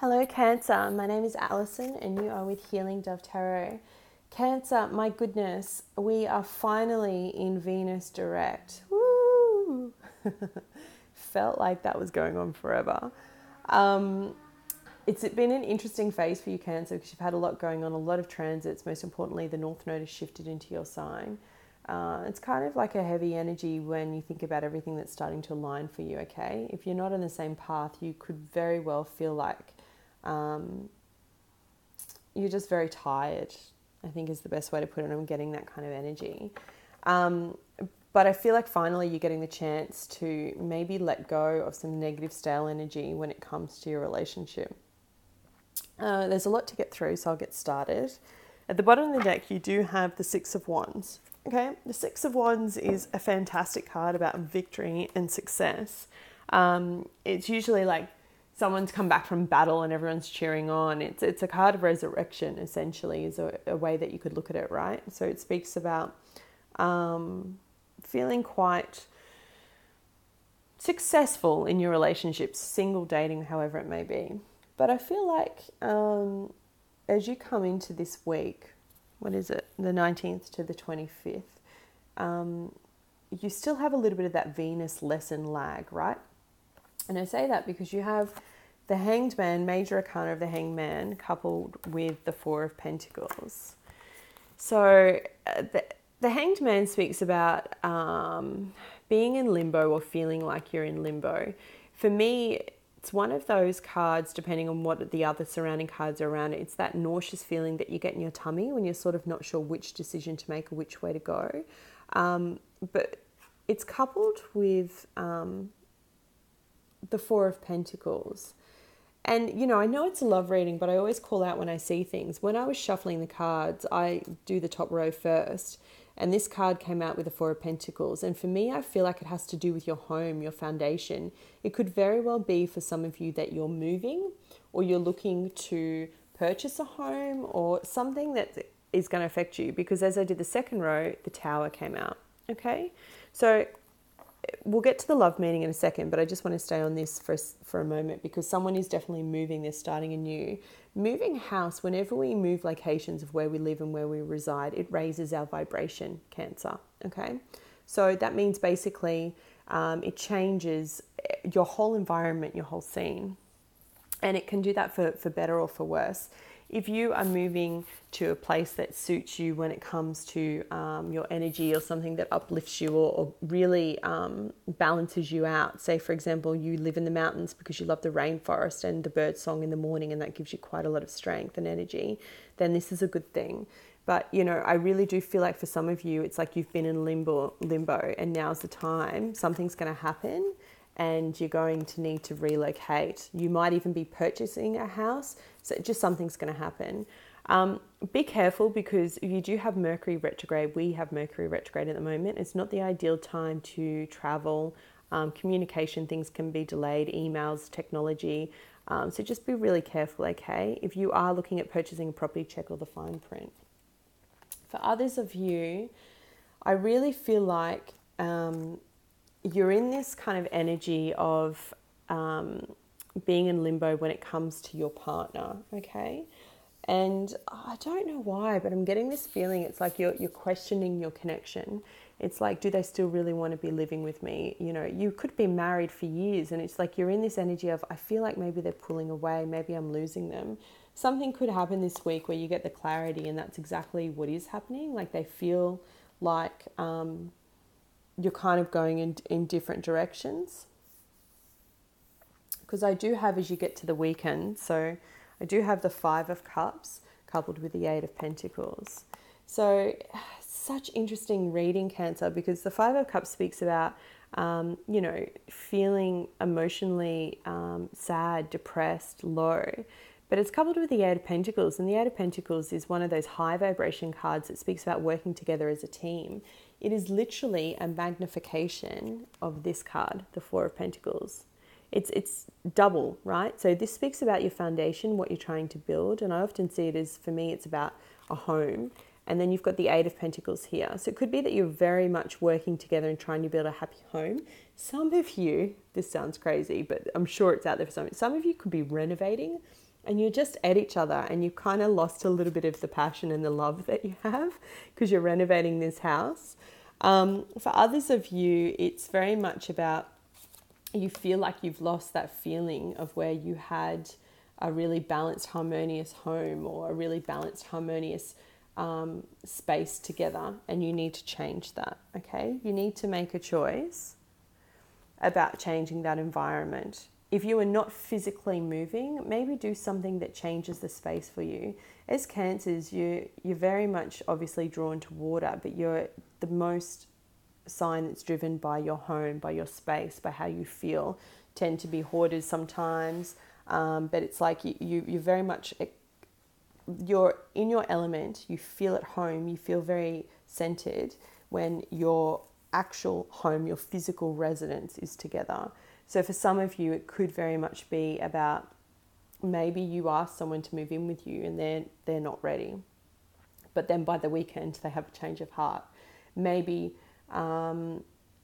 Hello Cancer, my name is Alison and you are with Healing Dove Tarot. Cancer, my goodness, we are finally in Venus direct. Woo! Felt like that was going on forever. It's been an interesting phase for you Cancer because you've had a lot going on, a lot of transits. Most importantly, the North Node has shifted into your sign. It's kind of like a heavy energy when you think about everything that's starting to align for you, okay? If you're not on the same path, you could very well feel like you're just very tired, I think is the best way to put it. I'm getting that kind of energy. But I feel like finally you're getting the chance to maybe let go of some negative stale energy when it comes to your relationship. There's a lot to get through, so I'll get started. At the bottom of the deck, you do have the Six of Wands. Okay, the Six of Wands is a fantastic card about victory and success. It's usually like someone's come back from battle and everyone's cheering on. It's a card of resurrection, essentially, is a way that you could look at it, right? So it speaks about feeling quite successful in your relationships, single, dating, however it may be. But I feel like as you come into this week, what is it, the 19th to the 25th, you still have a little bit of that Venus lesson lag, right? And I say that because you have the Hanged Man, major arcana of the Hanged Man, coupled with the Four of Pentacles. So the Hanged Man speaks about being in limbo or feeling like you're in limbo. For me, it's one of those cards, depending on what the other surrounding cards are around it, it's that nauseous feeling that you get in your tummy when you're sort of not sure which decision to make or which way to go. But it's coupled with the Four of Pentacles. And, you know, I know it's a love reading, but I always call out when I see things. When I was shuffling the cards, I do the top row first. And this card came out with the Four of Pentacles. And for me, I feel like it has to do with your home, your foundation. It could very well be for some of you that you're moving or you're looking to purchase a home or something that is going to affect you. Because as I did the second row, the Tower came out. Okay? So we'll get to the love meaning in a second, but I just want to stay on this for a moment because someone is definitely moving. They're starting anew. Moving house, whenever we move locations of where we live and where we reside, it raises our vibration, Cancer, okay? So that means basically it changes your whole environment, your whole scene. And it can do that for better or for worse. If you are moving to a place that suits you when it comes to your energy or something that uplifts you or really balances you out, say, for example, you live in the mountains because you love the rainforest and the bird song in the morning and that gives you quite a lot of strength and energy, then this is a good thing. But, you know, I really do feel like for some of you, it's like you've been in limbo and now's the time. Something's going to happen and you're going to need to relocate. You might even be purchasing a house. So just something's going to happen. Be careful because if you do have Mercury retrograde, we have Mercury retrograde at the moment. It's not the ideal time to travel. Communication, things can be delayed, emails, technology. So just be really careful, okay? If you are looking at purchasing a property, check all the fine print. For others of you, I really feel like you're in this kind of energy of being in limbo when it comes to your partner, okay? And I don't know why, but I'm getting this feeling it's like you're questioning your connection. It's like, do they still really want to be living with me? You know, you could be married for years and it's like you're in this energy of, I feel like maybe they're pulling away, maybe I'm losing them. Something could happen this week where you get the clarity and that's exactly what is happening. Like they feel like you're kind of going in different directions. Because I do have, as you get to the weekend, so I do have the Five of Cups coupled with the Eight of Pentacles. So such interesting reading, Cancer, because the Five of Cups speaks about, you know, feeling emotionally sad, depressed, low. But it's coupled with the Eight of Pentacles. And the Eight of Pentacles is one of those high vibration cards that speaks about working together as a team. It is literally a magnification of this card, the Four of Pentacles. It's double, right? So this speaks about your foundation, what you're trying to build. And I often see it as, for me, it's about a home. And then you've got the Eight of Pentacles here. So it could be that you're very much working together and trying to build a happy home. Some of you, this sounds crazy, but I'm sure it's out there for some of you could be renovating and you're just at each other, and you've kind of lost a little bit of the passion and the love that you have because you're renovating this house. For others of you, it's very much about, you feel like you've lost that feeling of where you had a really balanced, harmonious home, or a really balanced, harmonious space together, and you need to change that, okay? You need to make a choice about changing that environment. If you are not physically moving, maybe do something that changes the space for you. As Cancers, you're very much obviously drawn to water, but you're the most sign that's driven by your home, by your space, by how you feel. Tend to be hoarders sometimes, but it's like you're very much, you're in your element, you feel at home, you feel very centered when your actual home, your physical residence is together. So for some of you, it could very much be about, maybe you ask someone to move in with you and they're not ready, but then by the weekend they have a change of heart. Maybe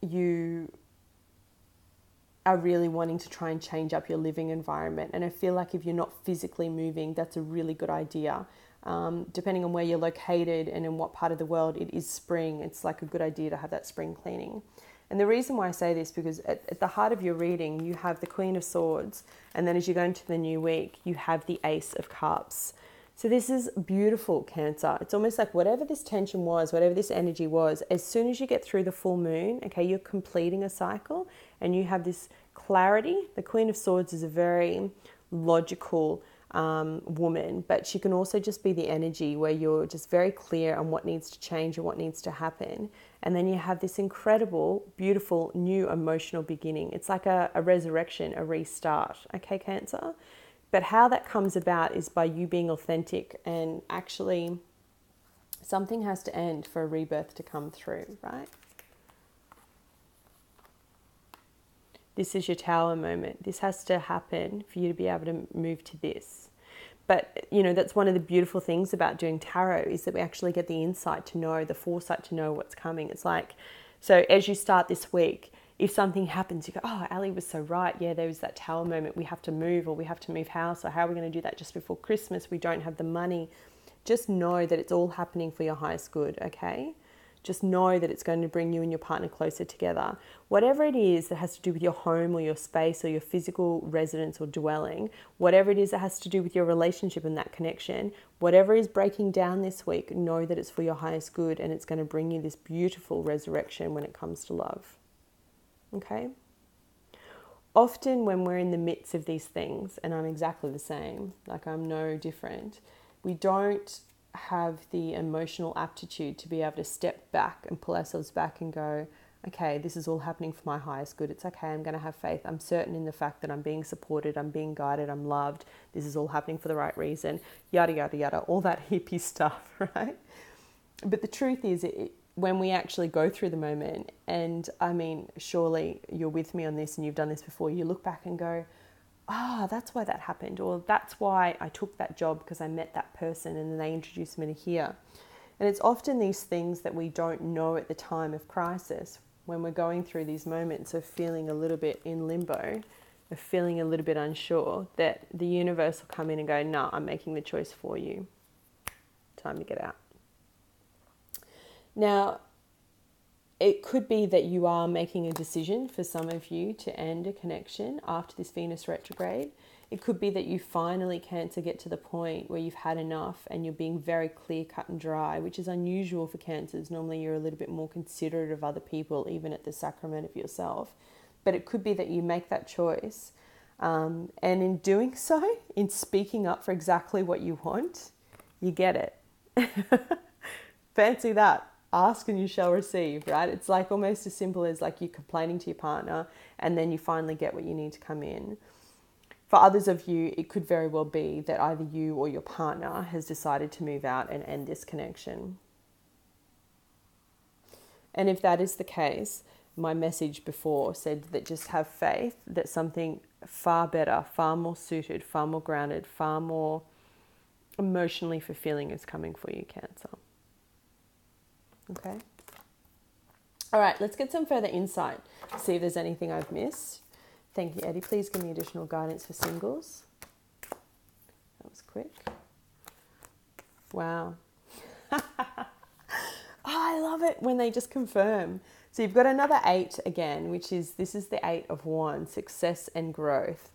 you are really wanting to try and change up your living environment, and I feel like if you're not physically moving, that's a really good idea. Depending on where you're located and in what part of the world, it is spring, it's like a good idea to have that spring cleaning. And the reason why I say this, because at the heart of your reading, you have the Queen of Swords, and then as you go into the new week, you have the Ace of Cups. So this is beautiful, Cancer. It's almost like whatever this tension was, whatever this energy was, as soon as you get through the full moon, okay, you're completing a cycle and you have this clarity. The Queen of Swords is a very logical woman, but she can also just be the energy where you're just very clear on what needs to change and what needs to happen. And then you have this incredible, beautiful, new emotional beginning. It's like a resurrection, a restart, okay, Cancer? But how that comes about is by you being authentic, and actually something has to end for a rebirth to come through, right? This is your Tower moment. This has to happen for you to be able to move to this. But, you know, that's one of the beautiful things about doing tarot, is that we actually get the insight to know, the foresight to know what's coming. It's like, so as you start this week, if something happens, you go, oh, Ali was so right. Yeah, there was that Tower moment. We have to move, or we have to move house, or how are we going to do that just before Christmas? We don't have the money. Just know that it's all happening for your highest good, okay? Just know that it's going to bring you and your partner closer together. Whatever it is that has to do with your home or your space or your physical residence or dwelling, whatever it is that has to do with your relationship and that connection, whatever is breaking down this week, know that it's for your highest good, and it's going to bring you this beautiful resurrection when it comes to love. Okay? Often when we're in the midst of these things, and I'm exactly the same, like I'm no different, we don't have the emotional aptitude to be able to step back and pull ourselves back and go, okay, this is all happening for my highest good. It's okay, I'm going to have faith. I'm certain in the fact that I'm being supported, I'm being guided, I'm loved. This is all happening for the right reason, yada, yada, yada, all that hippie stuff, right? But the truth is, when we actually go through the moment, and I mean, surely you're with me on this and you've done this before, you look back and go, that's why that happened, or that's why I took that job, because I met that person and then they introduced me to here. And it's often these things that we don't know at the time of crisis, when we're going through these moments of feeling a little bit in limbo, of feeling a little bit unsure, that the universe will come in and go, no, I'm making the choice for you. Time to get out. Now, it could be that you are making a decision, for some of you, to end a connection after this Venus retrograde. It could be that you finally, Cancer, get to the point where you've had enough and you're being very clear, cut and dry, which is unusual for Cancers. Normally you're a little bit more considerate of other people, even at the sacrament of yourself. But it could be that you make that choice. And in doing so, in speaking up for exactly what you want, you get it. Fancy that. Ask and you shall receive, right? It's like almost as simple as like you complaining to your partner and then you finally get what you need to come in. For others of you, it could very well be that either you or your partner has decided to move out and end this connection. And if that is the case, my message before said that just have faith that something far better, far more suited, far more grounded, far more emotionally fulfilling is coming for you, Cancer. Okay. All right, let's get some further insight. See if there's anything I've missed. Thank you, Eddie. Please give me additional guidance for singles. was quick. Wow. Oh, I love it when they just confirm. So you've got another 8 again, this is the 8 of Wands, success and growth.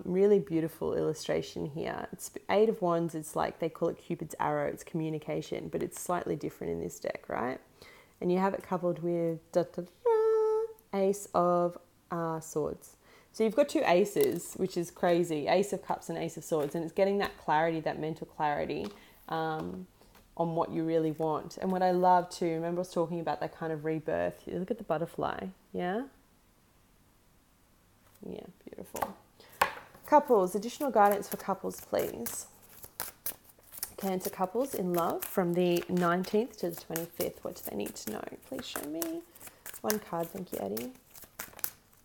Really beautiful illustration here. It's 8 of Wands. It's like they call it Cupid's arrow. It's communication, but it's slightly different in this deck, right? And you have it coupled with Ace of Swords. So you've got 2 aces, which is crazy. Ace of Cups and Ace of Swords. And it's getting that clarity, that mental clarity on what you really want. And what I love too, remember I was talking about that kind of rebirth. You look at the butterfly. Yeah? Yeah, beautiful. Couples, additional guidance for couples, please. Cancer couples in love from the 19th to the 25th. What do they need to know? Please show me. 1 card. Thank you, Eddie.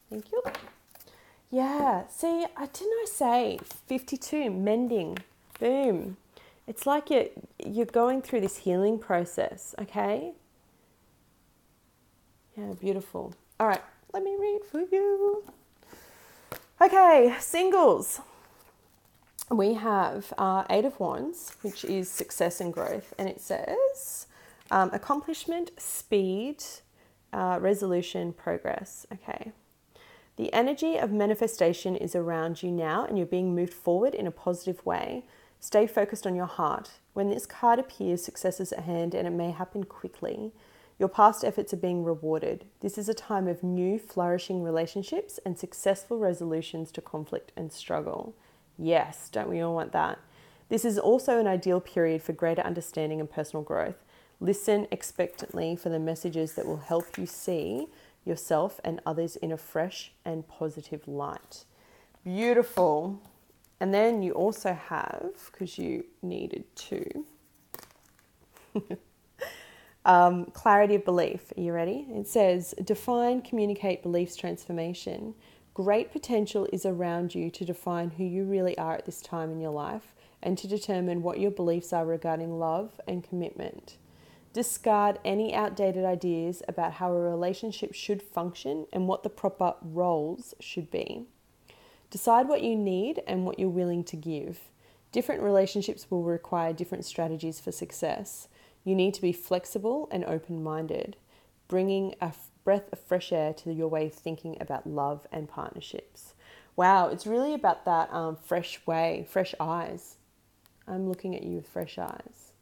Thank you. Yeah, see, didn't I say 52, mending, boom. It's like you're going through this healing process, okay? Yeah, beautiful. All right, let me read for you. Okay, singles. We have 8 of Wands, which is success and growth. And it says accomplishment, speed, resolution, progress. Okay. The energy of manifestation is around you now and you're being moved forward in a positive way. Stay focused on your heart. When this card appears, success is at hand and it may happen quickly. Your past efforts are being rewarded. This is a time of new, flourishing relationships and successful resolutions to conflict and struggle. Yes, don't we all want that? This is also an ideal period for greater understanding and personal growth. Listen expectantly for the messages that will help you see yourself and others in a fresh and positive light. Beautiful. And then you also have, because you needed to, clarity of belief. Are you ready? It says, define, communicate beliefs, transformation. Great potential is around you to define who you really are at this time in your life and to determine what your beliefs are regarding love and commitment. Discard any outdated ideas about how a relationship should function and what the proper roles should be. Decide what you need and what you're willing to give. Different relationships will require different strategies for success. You need to be flexible and open-minded, bringing a breath of fresh air to your way of thinking about love and partnerships. Wow, it's really about that fresh way, fresh eyes. I'm looking at you with fresh eyes.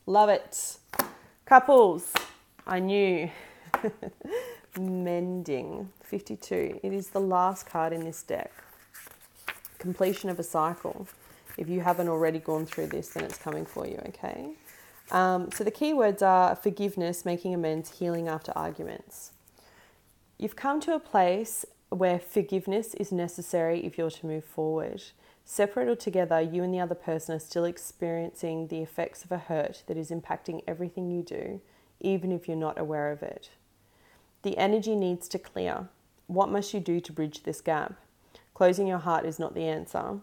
Love it. Couples, I knew. Mending, 52. It is the last card in this deck. Completion of a cycle. If you haven't already gone through this, then it's coming for you, okay? So the key words are forgiveness, making amends, healing after arguments. You've come to a place where forgiveness is necessary if you're to move forward. Separate or together, you and the other person are still experiencing the effects of a hurt that is impacting everything you do, even if you're not aware of it. The energy needs to clear. What must you do to bridge this gap? Closing your heart is not the answer.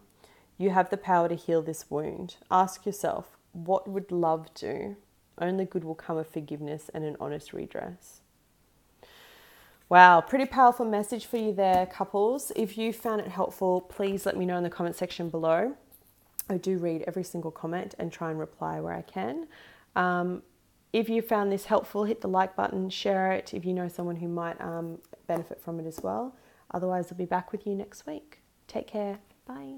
You have the power to heal this wound. Ask yourself, what would love do? Only good will come of forgiveness and an honest redress. Wow, pretty powerful message for you there, couples. If you found it helpful, please let me know in the comment section below. I do read every single comment and try and reply where I can. If you found this helpful, hit the like button, share it if you know someone who might benefit from it as well. Otherwise, I'll be back with you next week. Take care. Bye.